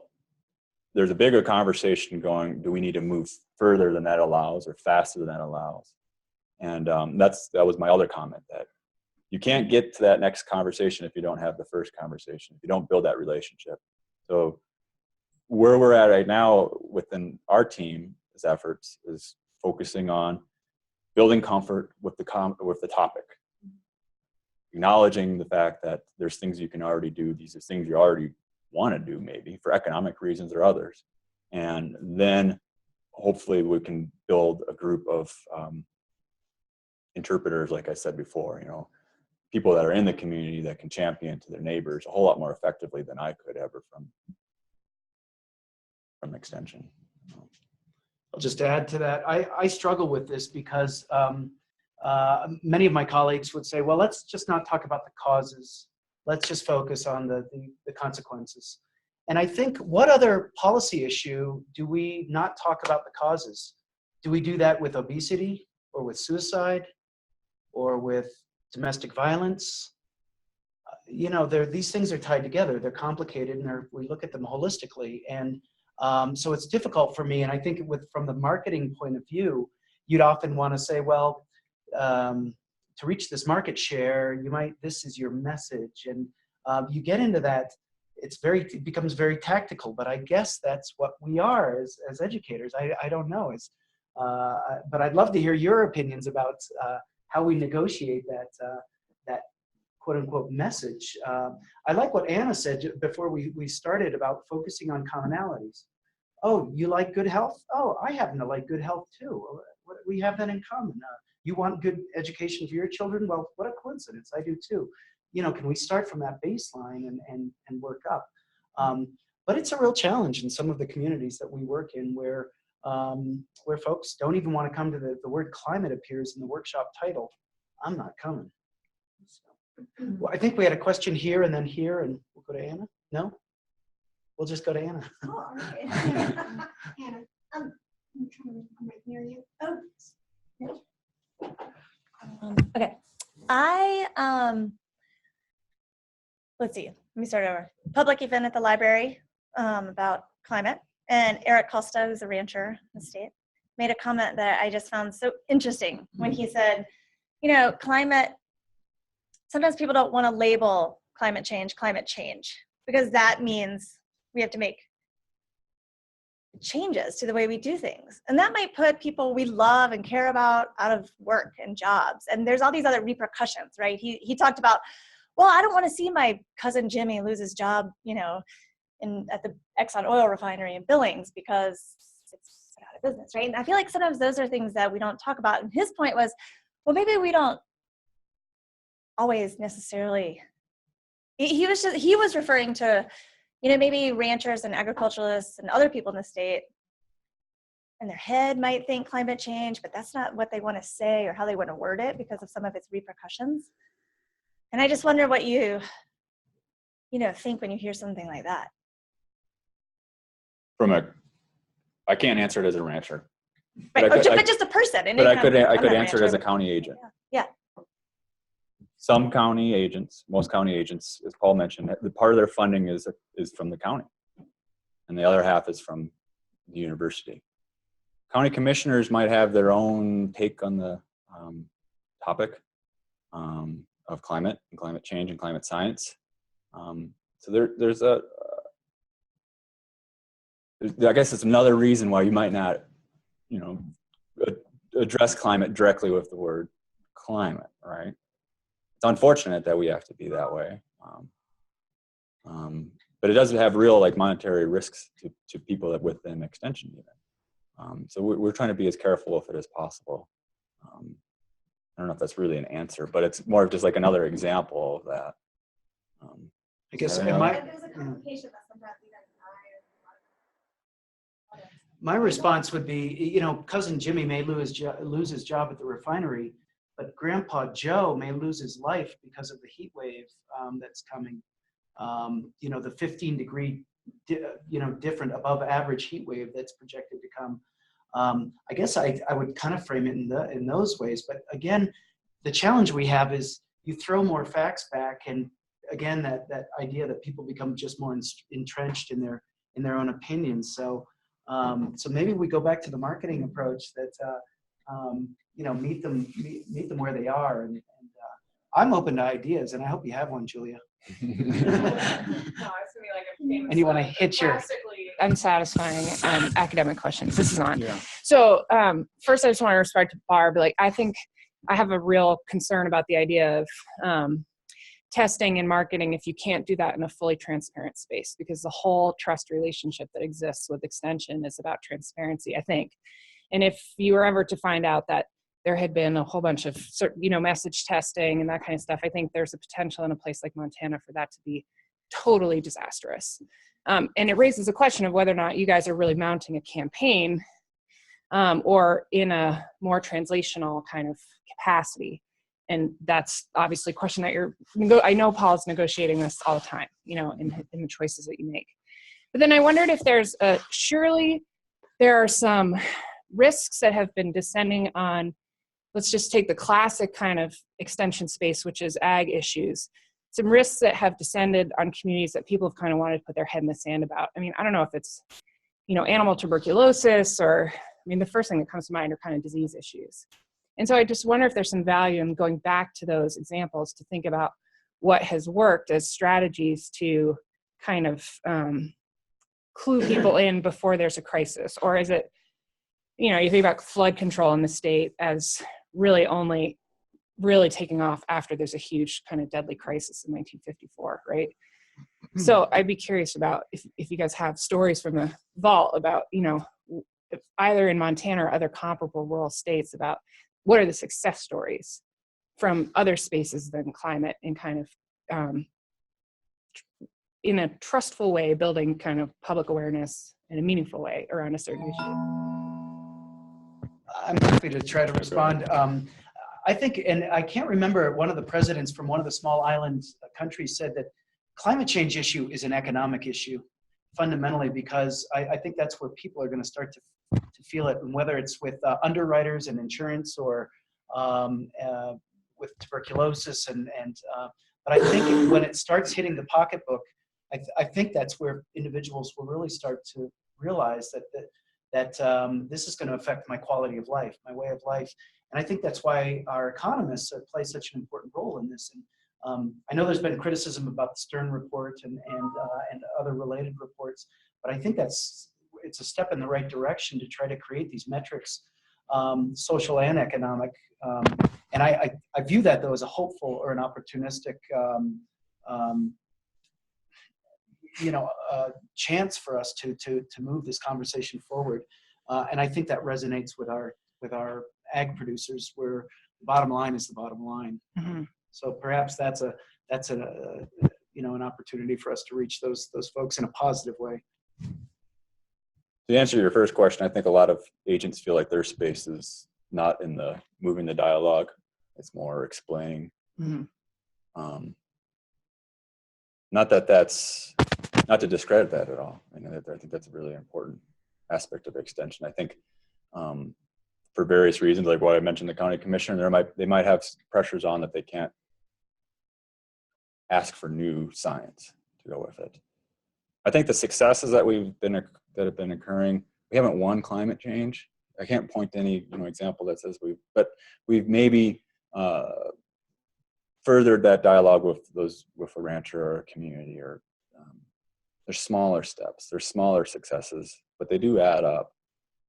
there's a bigger conversation going, do we need to move further than that allows or faster than that allows? And that was my other comment, that you can't get to that next conversation if you don't have the first conversation, if you don't build that relationship. So where we're at right now within our team's efforts is focusing on building comfort with the topic, acknowledging the fact that there's things you can already do. These are things you already want to do, maybe for economic reasons or others. And then hopefully we can build a group of interpreters, like I said before, you know, people that are in the community that can champion to their neighbors a whole lot more effectively than I could ever from extension. I'll just add to that. I struggle with this because many of my colleagues would say, well, let's just not talk about the causes. Let's just focus on the consequences. And I think, what other policy issue do we not talk about the causes? Do we do that with obesity or with suicide or with domestic violence? You know, these things are tied together. They're complicated, and we look at them holistically. And so it's difficult for me. And I think from the marketing point of view, you'd often want to say, well, to reach this market share, this is your message. And you get into that, it becomes very tactical, but I guess that's what we are as educators. I don't know. But I'd love to hear your opinions about how we negotiate that quote unquote message. I like what Anna said before we started about focusing on commonalities. Oh, you like good health? Oh, I happen to like good health too. We have that in common. You want good education for your children? Well, what a coincidence, I do too. You know, can we start from that baseline and work up? But it's a real challenge in some of the communities that we work in where folks don't even want to come to the word climate appears in the workshop title. I'm not coming. So, well, I think we had a question here and then here, and we'll go to Anna. No? We'll just go to Anna. Oh, okay. Anna, I'm right near you. Oh, no. Okay. Let's see, let me start over. Public event at the library about climate, and Eric Costa, who's a rancher in the state, made a comment that I just found so interesting when he said, you know, climate, sometimes people don't want to label climate change, because that means we have to make changes to the way we do things. And that might put people we love and care about out of work and jobs. And there's all these other repercussions, right? He talked about, well, I don't want to see my cousin Jimmy lose his job, you know, at the Exxon oil refinery in Billings because it's out of business, right? And I feel like sometimes those are things that we don't talk about. And his point was, well, maybe we don't always necessarily, he was referring to, you know, maybe ranchers and agriculturalists and other people in the state in their head might think climate change, but that's not what they want to say or how they want to word it because of some of its repercussions. And I just wonder what you think when you hear something like that. I can't answer it as a rancher. Right, but just a person. But I could answer it as a county agent. Yeah. Some county agents, most county agents, as Paul mentioned, the part of their funding is from the county, and the other half is from the university. County commissioners might have their own take on the topic of climate and climate change and climate science. So there's I guess it's another reason why you might not, address climate directly with the word climate, right? it's unfortunate that we have to be that way. But it doesn't have real like monetary risks to people that within extension even. So we're trying to be as careful with it as possible. I don't know if that's really an answer, but it's more of just like another example of that. I guess Yeah. There's a complication that sometimes we don't deny. my response would be, cousin Jimmy may lose his job at the refinery, but Grandpa Joe may lose his life because of the heat wave that's coming. The 15-degree, different above average heat wave that's projected to come. I guess I would kind of frame it in those ways. But again, the challenge we have is you throw more facts back, and again, that idea that people become just more entrenched in their own opinions. So maybe we go back to the marketing approach that meet them where they are. And I'm open to ideas, and I hope you have one, Julia. No, it's gonna be like a famous, And you want to hit your classically unsatisfying academic questions. This is on. Yeah. So first, I just want to respect Bauer, but I think I have a real concern about the idea of testing and marketing if you can't do that in a fully transparent space, because the whole trust relationship that exists with extension is about transparency, I think. And if you were ever to find out that there had been a whole bunch of message testing and that kind of stuff, I think there's a potential in a place like Montana for that to be totally disastrous. And it raises a question of whether or not you guys are really mounting a campaign or in a more translational kind of capacity. And that's obviously a question that I know Paul's negotiating this all the time, in the choices that you make. But then I wondered if surely there are some risks that have been descending on, let's just take the classic kind of extension space, which is ag issues, some risks that have descended on communities that people have kind of wanted to put their head in the sand about. I mean, I don't know if it's, animal tuberculosis or, the first thing that comes to mind are kind of disease issues. And so I just wonder if there's some value in going back to those examples to think about what has worked as strategies to kind of clue people in before there's a crisis. Or is it, you think about flood control in the state as really only really taking off after there's a huge kind of deadly crisis in 1954, right? So I'd be curious about if you guys have stories from the vault about, if either in Montana or other comparable rural states about what are the success stories from other spaces than climate and kind of in a trustful way, building kind of public awareness in a meaningful way around a certain issue. I'm happy to try to respond. I think, and I can't remember, one of the presidents from one of the small island countries said that climate change issue is an economic issue, fundamentally, because I think that's where people are going to start to feel it, and whether it's with underwriters and insurance or with tuberculosis but I think when it starts hitting the pocketbook, I think that's where individuals will really start to realize that this is going to affect my quality of life, my way of life. And I think that's why our economists play such an important role in this. And I know there's been criticism about the Stern report and other related reports, but I think it's a step in the right direction to try to create these metrics, social and economic. And I view that, though, as a hopeful or an opportunistic chance for us to move this conversation forward. And I think that resonates with our ag producers, where the bottom line is the bottom line. Mm-hmm. So perhaps that's an opportunity for us to reach those folks in a positive way. To answer your first question, I think a lot of agents feel like their space is not in the moving the dialogue. It's more explaining. Mm-hmm. Not to discredit that at all. I think that's a really important aspect of extension. I think for various reasons, like what I mentioned, the county commissioner, they might have pressures on that they can't ask for new science to go with it. I think the successes that have been occurring, we haven't won climate change. I can't point to any example that says we've maybe furthered that dialogue with a rancher or a community, or there's smaller steps, there's smaller successes, but they do add up.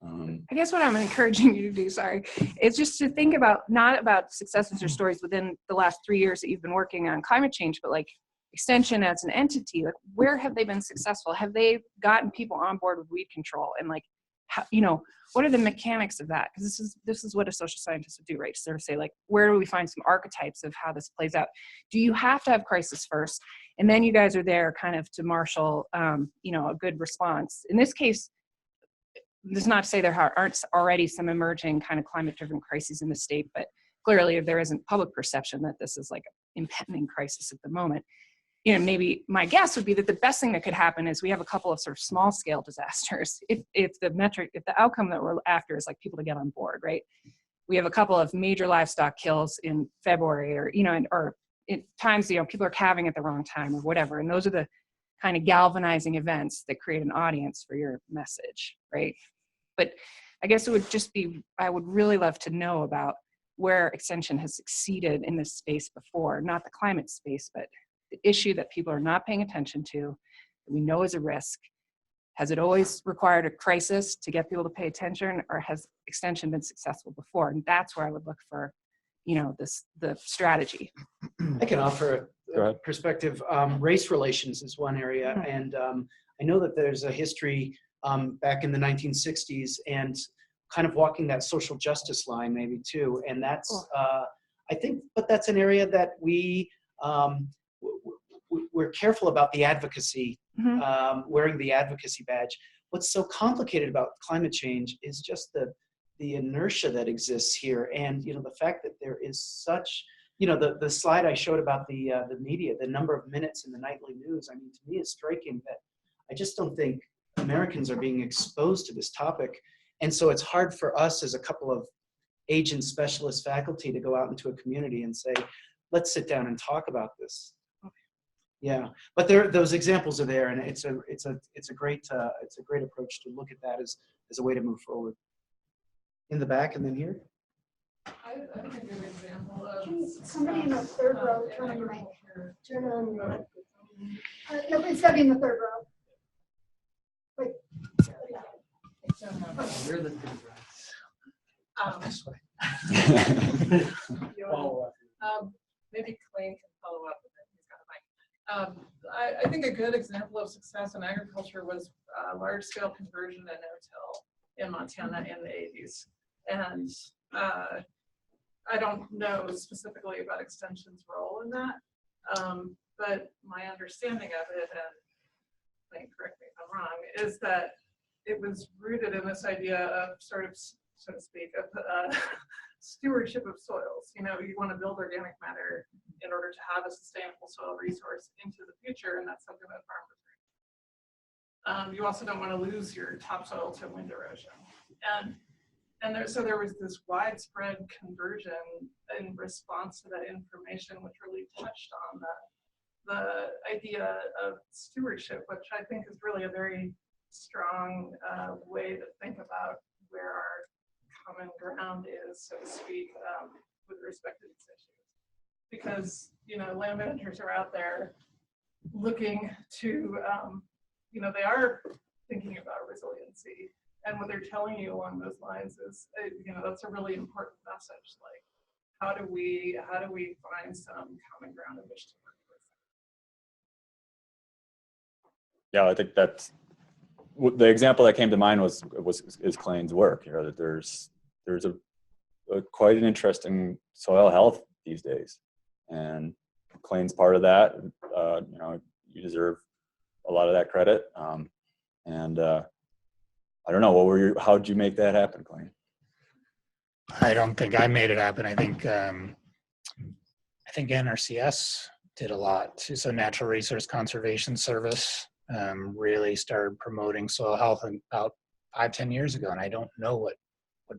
I guess what I'm encouraging you to do, sorry, is just to think about, not about successes or stories within the last 3 years that you've been working on climate change, but like Extension as an entity, like where have they been successful? Have they gotten people on board with weed control? And like, how, you know, what are the mechanics of that? Because this is what a social scientist would do, right? Sort of say like, where do we find some archetypes of how this plays out? Do you have to have crisis first? And then you guys are there kind of to marshal, you know, a good response. In this case, this is not to say there aren't already some emerging kind of climate-driven crises in the state, but clearly there isn't public perception that this is like an impending crisis at the moment. You know, maybe my guess would be that the best thing that could happen is we have a couple of sort of small-scale disasters. If the outcome that we're after is like people to get on board, right? We have a couple of major livestock kills in February, or you know, or at times, you know, people are calving at the wrong time or whatever, and those are the kind of galvanizing events that create an audience for your message, right? But I guess it would just be, I would really love to know about where Extension has succeeded in this space before, not the climate space, but the issue that people are not paying attention to, that we know is a risk. Has it always required a crisis to get people to pay attention, or has Extension been successful before? And that's where I would look for, you know, the strategy. I can offer Go a ahead. perspective. Race relations is one area, and I know that there's a history back in the 1960s and kind of walking that social justice line maybe too. And that's, I think, but that's an area that we're careful about the advocacy, wearing the advocacy badge. What's so complicated about climate change is just the inertia that exists here. And, you know, the fact that there is such, you know, the slide I showed about the media, the number of minutes in the nightly news, I mean, to me is striking that I just don't think Americans are being exposed to this topic. And so it's hard for us as a couple of agent specialist faculty to go out into a community and say, let's sit down and talk about this. Yeah, but those examples are there, and it's a great approach to look at that as a way to move forward. In the back and then here. I think a good example of Can somebody in the third row turn on your mic? Turn on your mic. No, it's gotta be in the third row. Wait. You're the This way. Maybe Clayne can follow up with it. He's got a mic. I think a good example of success in agriculture was large-scale conversion and no-till in Montana in the 80s. And I don't know specifically about Extension's role in that, but my understanding of it, and Clayne, correct me if I'm wrong, is that it was rooted in this idea of sort of, so to speak, of stewardship of soils. You know, you want to build organic matter in order to have a sustainable soil resource into the future, and that's something that farmers bring. You also don't want to lose your topsoil to wind erosion. So there was this widespread conversion in response to that information, which really touched on the idea of stewardship, which I think is really a very strong way to think about where our common ground is, so to speak, with respect to these issues. Because, you know, land managers are out there looking to, you know, they are thinking about resiliency. And what they're telling you along those lines is, you know, that's a really important message. Like, how do we find some common ground in which to work with? Yeah, I think that's the example that came to mind is Clayne's work. You know, that there's a quite an interesting soil health these days, and Clayne's part of that. You know, you deserve a lot of that credit. I don't know, how'd you make that happen, Clayne? I don't think I made it happen. I think NRCS did a lot too. So Natural Resource Conservation Service really started promoting soil health about 5-10 years ago, and I don't know what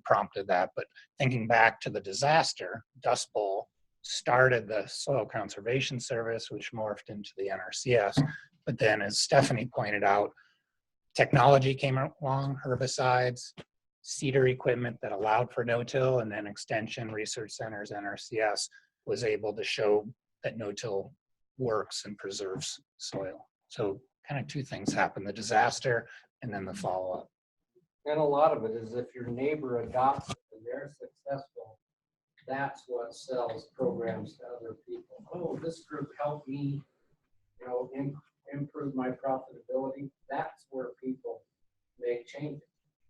prompted that. But thinking back to the disaster, Dust Bowl started the Soil Conservation Service, which morphed into the NRCS. But then, as Stephanie pointed out, technology came along, herbicides, seeder equipment that allowed for no-till, and then Extension, Research Centers, NRCS was able to show that no-till works and preserves soil. So kind of two things happened, the disaster and then the follow-up. And a lot of it is if your neighbor adopts it and they're successful, that's what sells programs to other people. Oh, this group helped me, improve my profitability. That's where people make changes.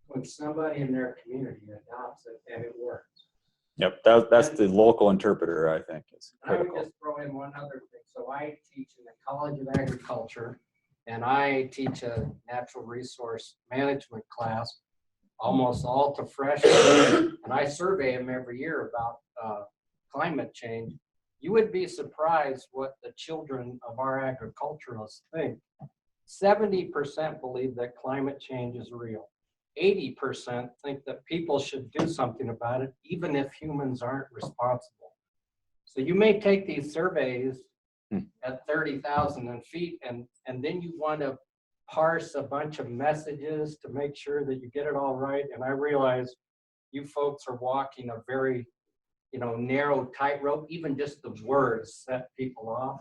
When somebody in their community adopts it and it works. Yep, that's the local interpreter, I think, is I would critical. just throw in one other thing. So I teach in the College of Agriculture, and I teach a natural resource management class, almost all to freshmen, and I survey them every year about climate change. You would be surprised what the children of our agriculturalists think. 70% believe that climate change is real. 80% think that people should do something about it, even if humans aren't responsible. So you may take these surveys at 30,000 feet and then you want to parse a bunch of messages to make sure that you get it all right. And I realize you folks are walking a very, narrow tightrope. Even just the words set people off.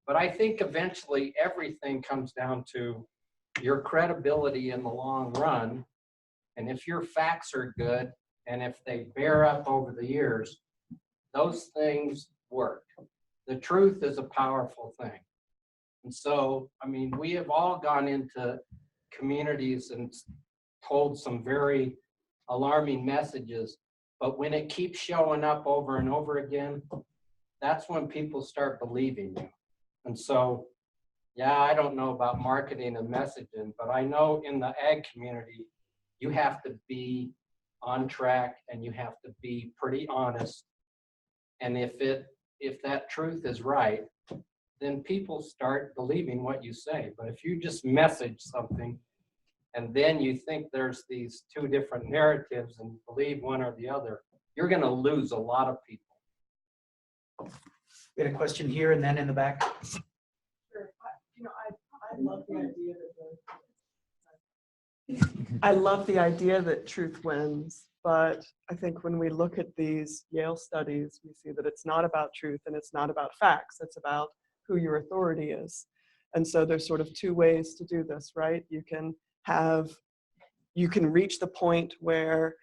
But I think eventually everything comes down to your credibility in the long run. And if your facts are good, and if they bear up over the years, those things work. The truth is a powerful thing. And so, we have all gone into communities and told some very alarming messages, but when it keeps showing up over and over again, that's when people start believing you. And so, yeah, I don't know about marketing and messaging, but I know in the ag community, you have to be on track and you have to be pretty honest. And if that truth is right, then people start believing what you say. But if you just message something and then you think there's these two different narratives and believe one or the other, you're going to lose a lot of people. We had a question here and then in the back. Sure. I love the idea I love the idea that truth wins, but I think when we look at these Yale studies, we see that it's not about truth and it's not about facts. It's about who your authority is. And so there's sort of two ways to do this, right? You can reach the point where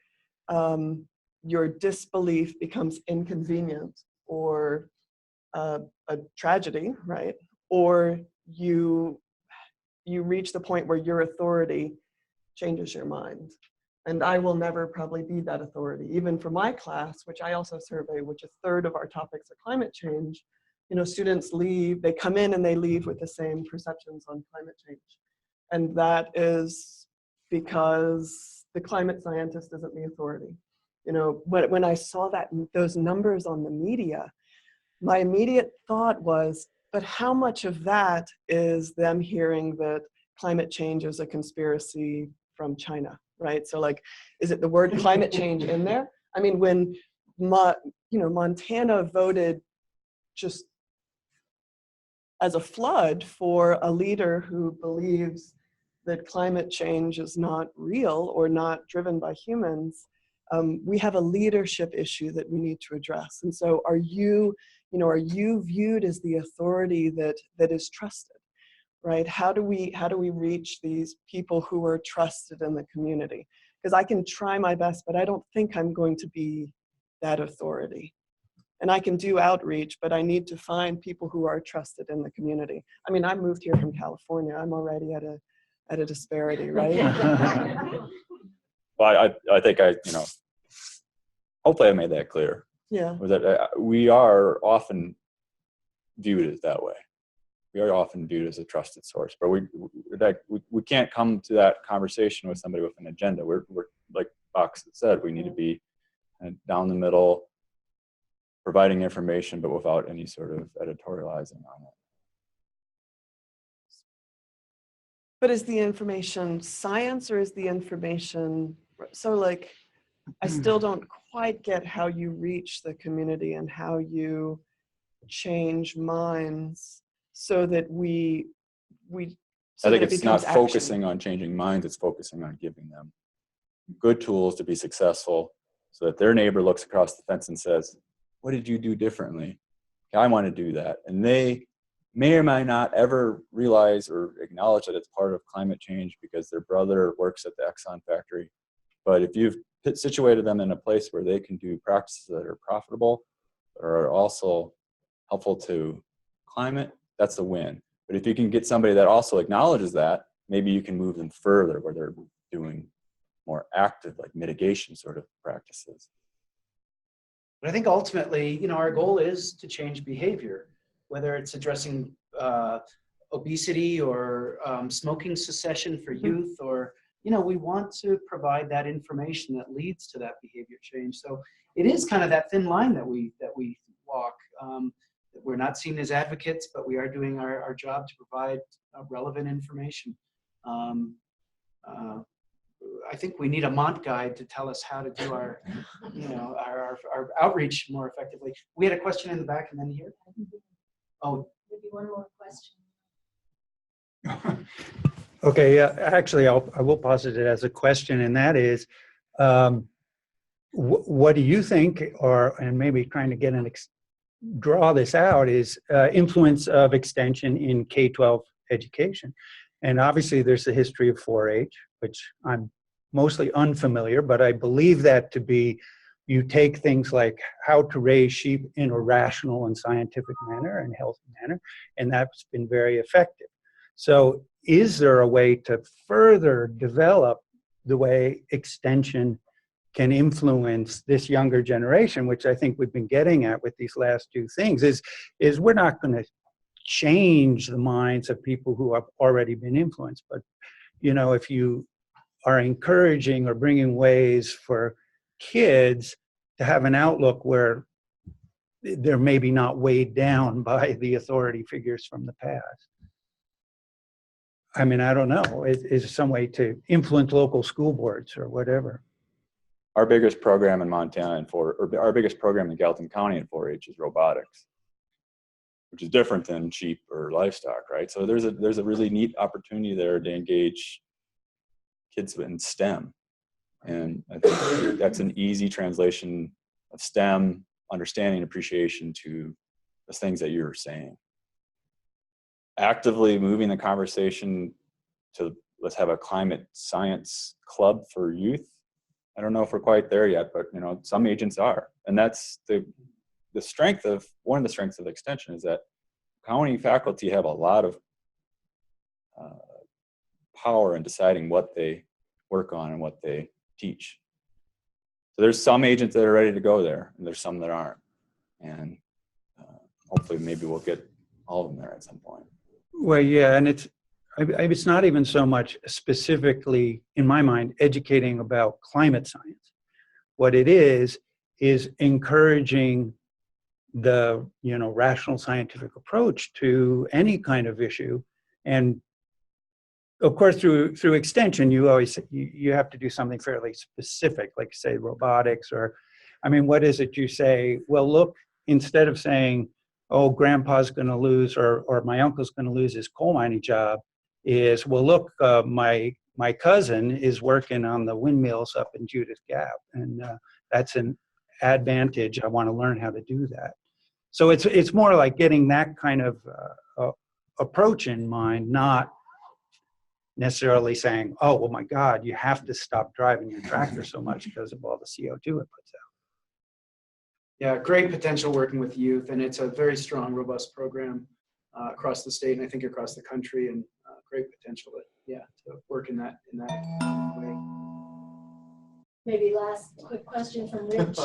your disbelief becomes inconvenient or a tragedy, right? Or you reach the point where your authority changes your mind. And I will never probably be that authority. Even for my class, which I also survey, which a third of our topics are climate change, students leave, they come in and they leave with the same perceptions on climate change. And that is because the climate scientist isn't the authority. When I saw those numbers on the media, my immediate thought was, but how much of that is them hearing that climate change is a conspiracy from China, right? So is it the word climate change in there? When Montana voted just as a flood for a leader who believes that climate change is not real or not driven by humans, we have a leadership issue that we need to address. And so are you viewed as the authority that is trusted, right? How do we reach these people who are trusted in the community? Because I can try my best, but I don't think I'm going to be that authority. And I can do outreach, but I need to find people who are trusted in the community. I moved here from California. I'm already at a disparity, right? Well, I think hopefully I made that clear. Yeah. Was that we are often viewed as that way. We are often viewed as a trusted source, but we can't come to that conversation with somebody with an agenda. We're like Fox said, we need to be down the middle, providing information, but without any sort of editorializing on it. But is the information science or is the information, I still don't quite get how you reach the community and how you change minds so that I think it's not focusing on changing minds, it's focusing on giving them good tools to be successful so that their neighbor looks across the fence and says, what did you do differently? I want to do that. And they may or may not ever realize or acknowledge that it's part of climate change because their brother works at the Exxon factory. But if you've situated them in a place where they can do practices that are profitable, but are also helpful to climate, that's a win. But if you can get somebody that also acknowledges that, maybe you can move them further where they're doing more active, like mitigation sort of practices. But I think ultimately, you know, our goal is to change behavior, whether it's addressing obesity or smoking cessation for youth, or, you know, we want to provide that information that leads to that behavior change. So it is kind of that thin line that we walk. We're not seen as advocates, but we are doing our job to provide relevant information. I think we need a Mont guide to tell us how to do our, you know, our outreach more effectively. We had a question in the back and then here. Oh, Maybe one more question. Okay, actually, I will posit it as a question, and that is, what do you think, and maybe trying to get draw this out, is influence of extension in K-12 education? And obviously, there's the history of 4-H, which I'm mostly unfamiliar, but I believe that to be, you take things like how to raise sheep in a rational and scientific manner and healthy manner, and that's been very effective. So is there a way to further develop the way extension can influence this younger generation, which I think we've been getting at with these last two things, is we're not going to change the minds of people who have already been influenced. But, you know, if you are encouraging or bringing ways for kids to have an outlook where they're maybe not weighed down by the authority figures from the past. I mean, I don't know, is some way to influence local school boards or whatever. Our biggest program in Montana our biggest program in Gallatin County in 4-H is robotics, which is different than sheep or livestock, right? So there's a really neat opportunity there to engage kids in STEM. And I think that's an easy translation of STEM, understanding, appreciation to the things that you're saying. Actively moving the conversation to let's have a climate science club for youth. I don't know if we're quite there yet, but you know, some agents are. And that's the strength of, one of the strengths of extension is that county faculty have a lot of power in deciding what they work on and what they teach. So there's some agents that are ready to go there, and there's some that aren't. And hopefully maybe we'll get all of them there at some point. Well, yeah, and it's not even so much specifically, in my mind, educating about climate science. What it is encouraging the, you know, rational scientific approach to any kind of issue. And of course, through extension, you always you have to do something fairly specific, like say robotics, or, I mean, what is it you say? Well, look, instead of saying, oh, grandpa's going to lose, or my uncle's going to lose his coal mining job, is, well, look, my cousin is working on the windmills up in Judith Gap, and that's an advantage. I want to learn how to do that. So it's more like getting that kind of approach in mind, not necessarily saying, oh, well, my God, you have to stop driving your tractor so much because of all the CO2 it puts out. yeah, great potential working with youth, and it's a very strong, robust program across the state, and I think across the country, and great potential to work in that way. Maybe last quick question from Rich.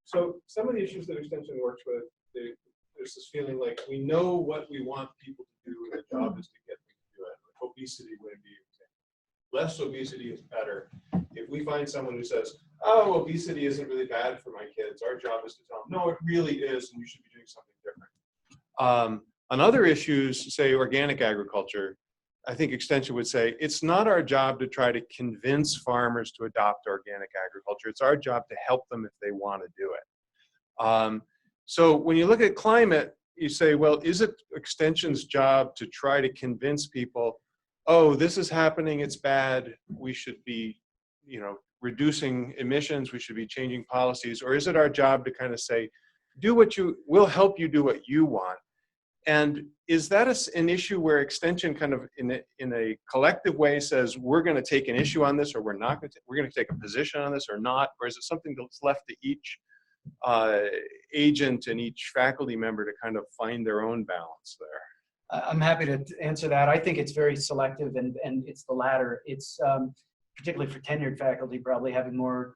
So some of the issues that extension works with, there's this feeling like we know what we want people to do, and the job is to get them to do it. Like obesity would be less obesity is better. If we find someone who says, oh, obesity isn't really bad for my kids, our job is to tell them, no, it really is, and you should be doing something different. On other issues, say organic agriculture, I think extension would say, it's not our job to try to convince farmers to adopt organic agriculture. It's our job to help them if they want to do it. So when you look at climate, you say, well, is it extension's job to try to convince people, oh, this is happening, it's bad, we should be, you know, reducing emissions, we should be changing policies, or is it our job to kind of say, we'll help you do what you want. And is that an issue where extension kind of in a collective way says, we're going to take an issue on this, or we're not going to, we're going to take a position on this or not? Or is it something that's left to each agent and each faculty member to kind of find their own balance there? I'm happy to answer that. I think it's very selective, and it's the latter. It's particularly for tenured faculty, probably having more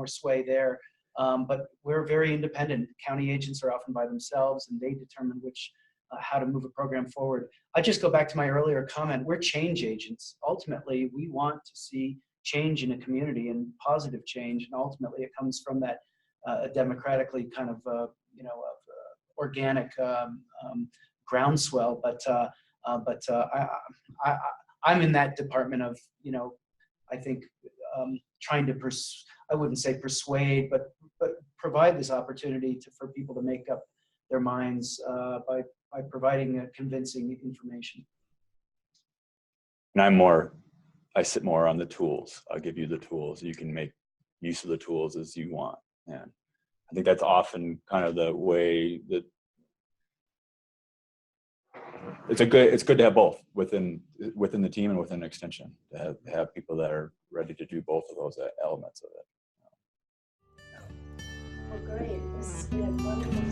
sway there. But we're very independent. County agents are often by themselves, and they determine how to move a program forward. I just go back to my earlier comment. We're change agents. Ultimately, we want to see change in a community, and positive change, and ultimately it comes from that democratically kind of organic groundswell. But I'm in that department of, I think trying to I wouldn't say persuade, but provide this opportunity for people to make up their minds by providing convincing information. And I sit more on the tools. I'll give you the tools. You can make use of the tools as you want. And I think that's often kind of the way that it's good to have both within the team and within extension, to have people that are ready to do both of those elements of it. Well, great. We had wonderful